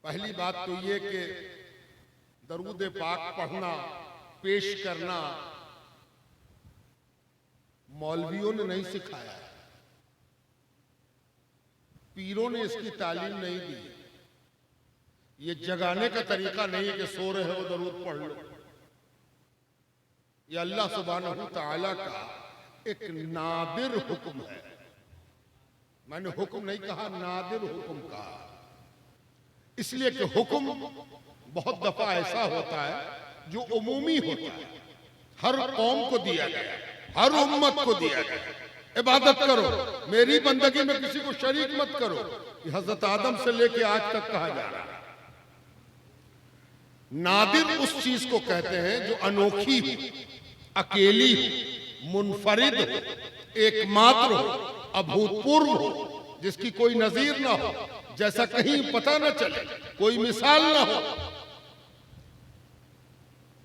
पहली बात तो ये कि दरूद पाक पढ़ना, पेश करना मौलवियों ने नहीं सिखाया, पीरों ने इसकी तालीम नहीं दी। ये जगाने का तरीका नहीं है कि सो रहे हो दरूद पढ़ लो। ये अल्लाह सुब्हानहू तआला का एक नादिर हुक्म है। मैंने हुक्म नहीं कहा, नादिर हुक्म कहा, इसलिए कि हुक्म बहुत दफा ऐसा होता है जो उमूमी होता है, हर कौम को दिया गया, हर उम्मत को दिया गया। इबादत करो, मेरी बंदगी में किसी को शरीक मत करो। ये हजरत आदम से लेके आज तक कहा जा रहा है। नादिर उस चीज को कहते हैं जो अनोखी हो, अकेली हो, मुनफरिद हो, एकमात्र हो, अभूतपूर्व हो, जिसकी कोई नजीर ना हो, जैसा कहीं पता ना चले, कोई मिसाल ना हो।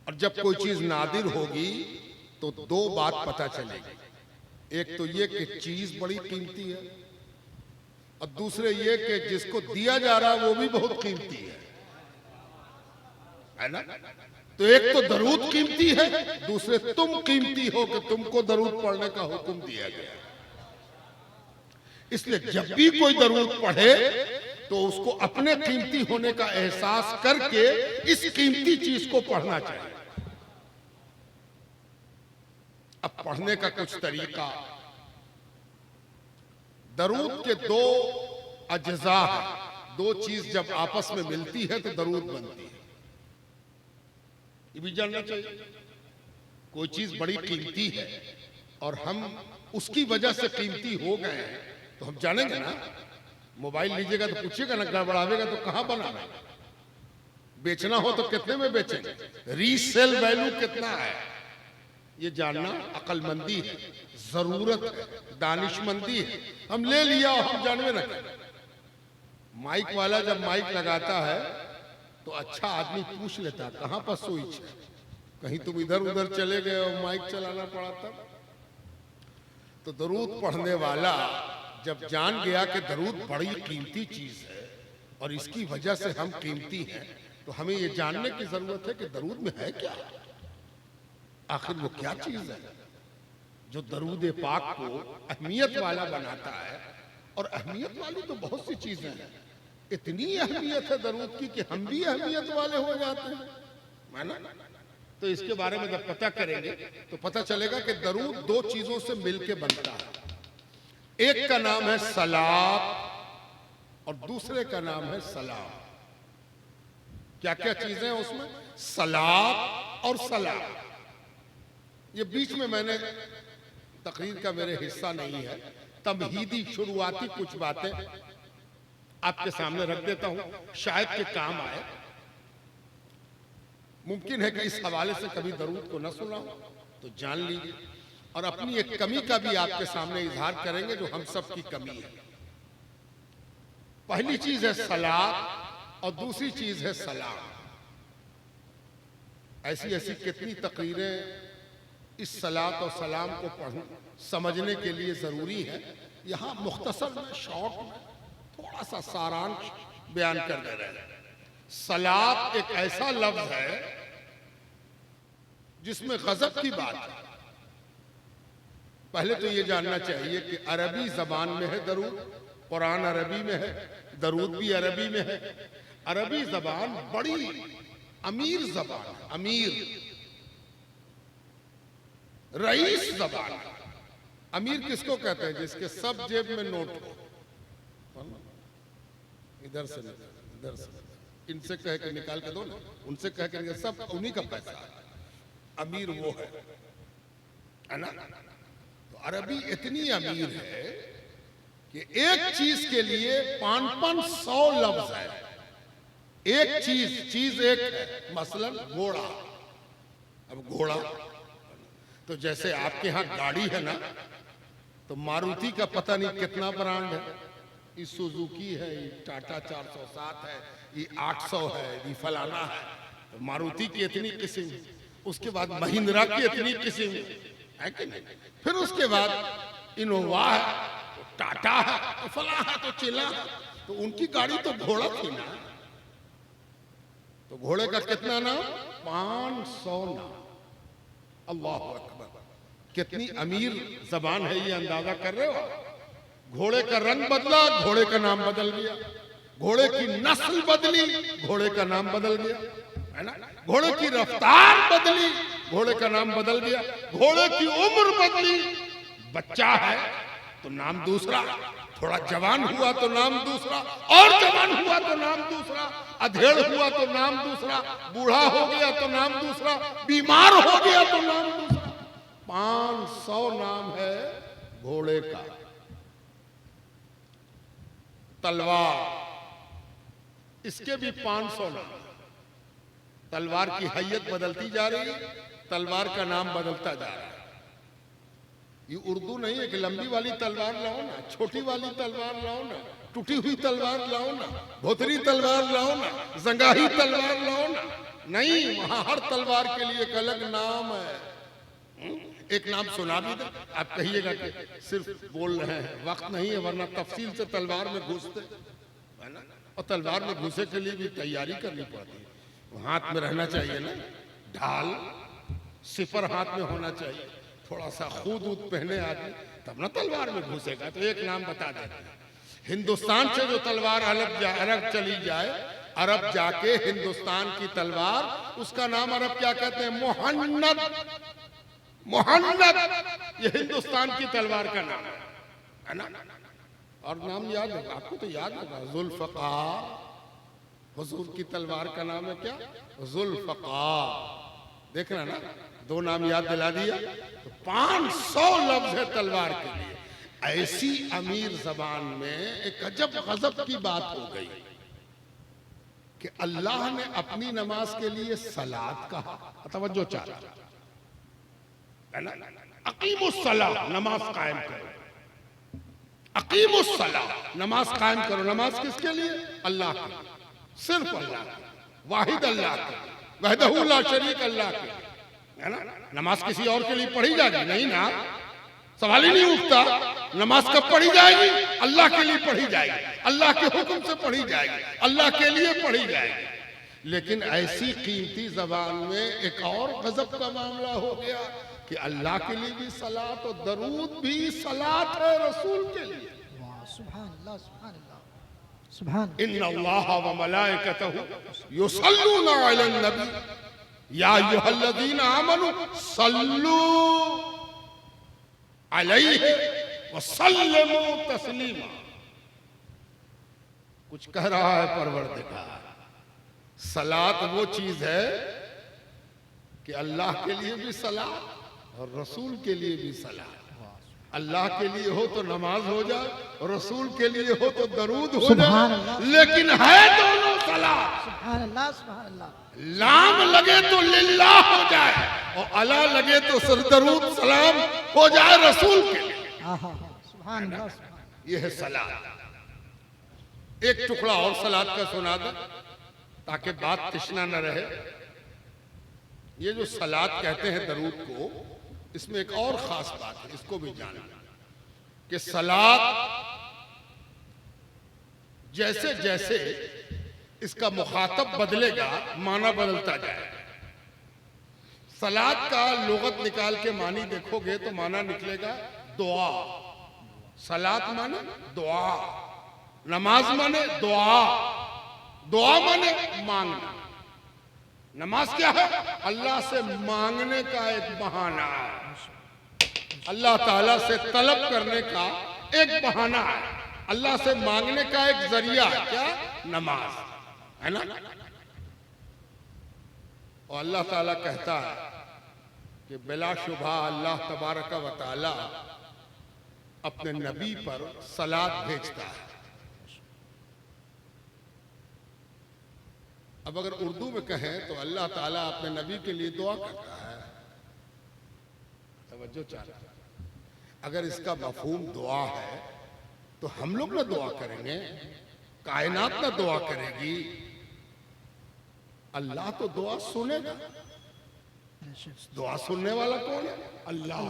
और जब कोई चीज नादिर होगी तो दो बात पता चलेगी। एक तो ये कि चीज बड़ी कीमती है, और दूसरे ये कि जिसको दिया जा रहा है वो भी बहुत कीमती है ना। तो एक तो दरूद कीमती है, दूसरे तुम कीमती हो कि तुमको दरूद पढ़ने का हुक्म दिया गया। इसलिए जब भी कोई दरूद पढ़े तो उसको अपने कीमती होने का एहसास करके इस कीमती चीज को पढ़ना चाहिए। अब पढ़ने का कुछ तरीका, दरूद के दो अज्जा है। दो चीज जब आपस में मिलती है तो दरूद बनती है, ये भी जानना चाहिए। कोई चीज बड़ी कीमती है और हम उसकी वजह से कीमती हो गए हैं तो हम जानेंगे ना। मोबाइल लीजिएगा तो पूछिएगा ना, गड़बड़ावेगा तो कहां बनाना, बेचना हो तो कितने में बेचेंगे, रीसेल वैल्यू कितना है, ये जानना अक्लमंदी है, जरूरत है, दानिशमंदी है। हम ले लिया और हम जानवे ना करें। माइक वाला जब माइक लगाता है तो अच्छा आदमी पूछ लेता कहां पर स्विच है, कहीं तुम इधर उधर चले गए और माइक चलाना पड़ा था। तो दरूद पढ़ने वाला जब जान गया कि दरूद बड़ी कीमती चीज है और इसकी वजह से हम कीमती हैं, तो हमें ये जानने की जरूरत है कि दरूद में है क्या, आखिर वो क्या चीज है जो दरूद पाक को अहमियत वाला बनाता है। और अहमियत वाली तो बहुत सी चीजें हैं, इतनी अहमियत है दरूद की कि हम भी अहमियत वाले हो जाते हैं, माना। तो इसके बारे में जब पता करेंगे तो पता चलेगा कि दरूद दो चीजों से मिलके बनता है। एक का नाम है सलात और दूसरे का नाम है सलाम। क्या क्या चीजें हैं उसमें, सलात और सलाम। ये बीच में मैंने तकरीर का मेरे हिस्सा नहीं है, तमहीदी शुरुआती कुछ बातें आपके सामने रख देता हूं, शायद के काम आए। मुमकिन है कि इस हवाले से कभी दरूद को न सुना हो तो जान लीजिए, और अपनी एक कमी का भी आपके सामने इजहार करेंगे जो हम सब की कमी है। पहली चीज है सलात और दूसरी चीज है सलाम। ऐसी ऐसी कितनी तकरीरें इस सलात और सलाम को पढ़ने समझने के लिए जरूरी है। यहां मुख्तसर में, शॉर्ट में थोड़ा सा सारांश बयान कर दे रहे हैं। सलात एक ऐसा लफ्ज है जिसमें गजब की बात है। पहले तो ये जानना चाहिए कि अरबी जबान में है दरूद, कुरान अरबी में है, दरूद भी अरबी में है। अरबी जबान बड़ी अमीर जबान है, अमीर रईस जबान है। अमीर किसको कहते हैं, जिसके सब जेब में नोट हो। इधर से इधर से, इनसे कह के निकाल के दो ना, उनसे कह के, सब उन्हीं का पैसा है। अमीर वो है ना। तो अरबी इतनी अमीर है कि एक चीज के लिए 500 लफ्ज है। एक चीज एक है, मसलन घोड़ा। अब घोड़ा तो जैसे आपके यहां गाड़ी है ना, तो मारुति का पता नहीं कितना ब्रांड है, ये सुजुकी है, ये टाटा 407 है, ये 800 है, ये फलाना है। तो मारुति की इतनी किस्म, उसके बाद महिंद्रा की इतनी किस्म है कि नहीं, फिर उसके बाद इनोवा है, तो टाटा है, तो फला है, तो चिला है। तो उनकी गाड़ी तो घोड़ा थी ना। तो घोड़े का कितना नाम? 500 नाम। अल्लाह अकबर, कितनी अमीर जबान है, ये अंदाजा कर रहे हो? घोड़े का रंग बदला, घोड़े का नाम बदल गया। घोड़े की नस्ल बदली, घोड़े का नाम बदल गया, है ना? घोड़े की रफ्तार बदली, घोड़े का नाम बदल गया। घोड़े की उम्र बदली, बच्चा है तो नाम दूसरा, थोड़ा जवान हुआ तो नाम दूसरा, और जवान हुआ तो नाम दूसरा, अधेड़ हुआ तो नाम दूसरा, बूढ़ा हो गया तो नाम दूसरा, बीमार हो गया तो नाम दूसरा। 500 नाम है घोड़े का। तलवार, इसके भी 500 नाम। तलवार की हैयत बदलती जा रही है, तलवार का नाम बदलता जा रहा है। ये उर्दू नहीं है कि लंबी वाली तलवार लाओ ना, छोटी वाली तलवार लाओ ना, टूटी हुई तलवार लाओ ना, भोतरी तलवार लाओ ना, जंगाही तलवार लाओ ना। नहीं, वहां हर तलवार के लिए एक अलग नाम है। एक नाम सुना भी दे, आप कहिएगा कि सिर्फ बोल रहे हैं, वक्त नहीं है, वरना तफसील से तलवार में घुसते, है ना? और तलवार में घुसे के लिए भी तैयारी करनी पड़ती है। हाथ में रहना चाहिए ना ढाल, सिफर हाथ में होना चाहिए, थोड़ा सा खूद ऊद पहने आदमी, तब ना तलवार में घुसेगा। तो एक नाम बता देते हैं, हिंदुस्तान से जो तलवार अरब चली जाए, अरब जाके हिंदुस्तान की तलवार, उसका नाम अरब क्या कहते हैं? मुहन्नद। मुहन्नद, ये हिंदुस्तान की तलवार का नाम है ना? और नाम याद होगा आपको, तो याद होगा जुल्फ़कार। हुजूर की तलवार का नाम है क्या? जुल्फ़कार। देख रहे ना, 2 नाम याद दिला दिया। तो 500 लफ्ज है तलवार के लिए। ऐसी अमीर जबान में एक अजब गजब की बात हो गई कि अल्लाह ने अपनी नमाज के लिए सलात कहा। तवज्जो चाह, है ना? अकीमुस्सलाह, नमाज कायम करो। अकीमुस्सलाह, नमाज कायम करो। नमाज किसके लिए? अल्लाह के, सिर्फ अल्लाह के, वाहिद अल्लाह के, वहदहू ला शरीक अल्लाह के, है ना? नमाज किसी और के लिए पढ़ी जाएगी? नहीं ना, सवाल ही नहीं उठता। नमाज कब पढ़ी जाएगी? अल्लाह के लिए पढ़ी जाएगी, अल्लाह के हुक्म से पढ़ी जाएगी, अल्लाह के लिए पढ़ी जाएगी। लेकिन ऐसी कीमती जबान में एक और गजब का मामला हो गया कि अल्लाह के लिए भी सलात और दरूद भी सलात है रसूल के लिए। सुभान अल्लाह, सुभान अल्लाह, सुभान। इन्नल्लाह व मलाइकतहु युसल्लूना अलन नबी या अय्युहल्लज़ीना आमनू सल्लू अलैहि व सल्लिमू तस्लीमा। कुछ कह रहा है परवरदिगार, सलात वो चीज है कि अल्लाह के लिए भी सलात और रसूल के लिए भी सलात। अल्लाह के लिए हो तो नमाज हो जाए, रसूल के लिए हो तो दरूद हो जाए, लेकिन है दोनों सलात। सुभान अल्लाह, सुभान अल्लाह। लाम लगे तो लिल्लाह हो जाए और अला लगे तो सर दरूद सलाम हो जाए रसूल के लिए। सुभान अल्लाह, सुभान। यह है सलात। एक टुकड़ा और सलात का सुना दे ताकि बात तिश्ना न रहे। ये जो सलात कहते हैं दरूद को, इसमें एक और खास बात है, इसको भी जानना कि सलात जैसे जैसे इसका मुखातब बदलेगा, माना बदलता जाएगा। सलात का लुगत निकाल के मानी देखोगे तो माना निकलेगा दुआ। सलात माने दुआ, नमाज माने दुआ, दुआ माने मांगना। नमाज क्या है? अल्लाह से मांगने का एक बहाना है, अल्लाह ताला से तलब करने का एक बहाना है, अल्लाह से मांगने का एक जरिया है। क्या? नमाज, है ना? और अल्लाह ताला कहता है कि बिलाशुबहा अल्लाह तबारक व तआला अपने नबी पर सलात भेजता है। अब अगर उर्दू में कहें तो अल्लाह ताला अपने नबी के लिए दुआ करता है। तवज्जो चाहता है। अगर इसका मफहूम दुआ है तो हम लोग ना दुआ करेंगे, कायनात ना दुआ करेगी, अल्लाह तो दुआ सुनेगा। दुआ सुनने वाला कौन है? अल्लाह।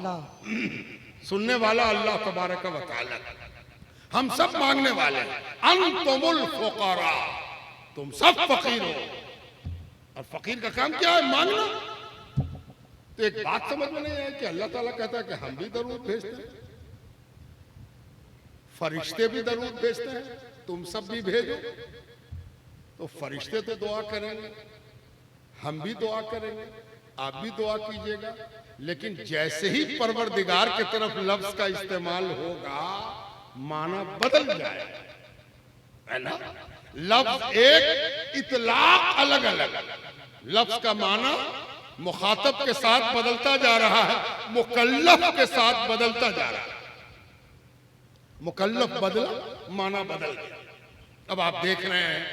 सुनने वाला अल्लाह तबारक व तआला। हम सब मांगने वाले हैं। अंतुमुल फुकरा, तुम सब फकीर हो। और फकीर का काम क्या है? मांगना। तो एक बात समझ में नहीं आई कि अल्लाह ताला कहता है कि हम भी दरूद भेजते हैं, फरिश्ते भी दरूद भेजते हैं, तुम सब भी भेजो। तो फरिश्ते तो दुआ करेंगे, हम भी दुआ करेंगे, आप भी दुआ कीजिएगा, लेकिन जैसे ही परवरदिगार की तरफ लफ्ज का इस्तेमाल होगा माना बदल जाए, है ना। लफ्ज एक, इतलाक अलग अलग। लफ्ज का माना मुखातब के साथ बदलता जा रहा है, मुकल्लफ के साथ बदलता जा रहा है। मुकल्लफ बदला, माना बदल गया। अब आप देख रहे हैं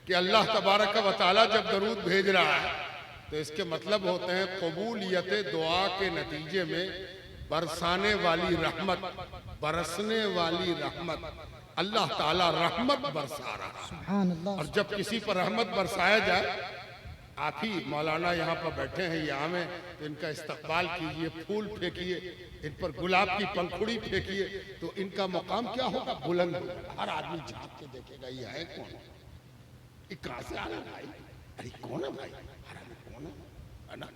कि अल्लाह तबारक व तआला जब दरूद भेज रहा है तो इसके मतलब होते हैं कबूलियत दुआ के नतीजे में बरसाने वाली रहमत, बरसने वाली रहमत। अल्लाह ताला रहमत बरसा रहा है। सुभान अल्लाह। और जब किसी पर रहमत बरसाया जाए, आप ही मौलाना यहाँ पर बैठे हैं यहाँ में, तो इनका इस्तकबाल कीजिए, फूल फेंकिए, इन पर गुलाब की पंखुड़ी फेंकिए, तो इनका मुकाम क्या होगा? बुलंद होगा। हर आदमी झांक के देखेगा ये है कौन, ये कहां से आ रहा है भाई, अरे कौन है भाई, अरे कौन है ना।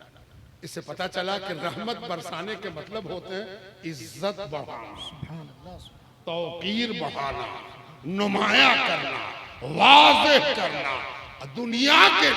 इससे पता चला कि रहमत बरसाने के मतलब होते हैं इज्जत बढ़ाना, सुभान अल्लाह। तौकीर बढ़ाना, नुमाया करना, वाज़ेह करना, दुनिया के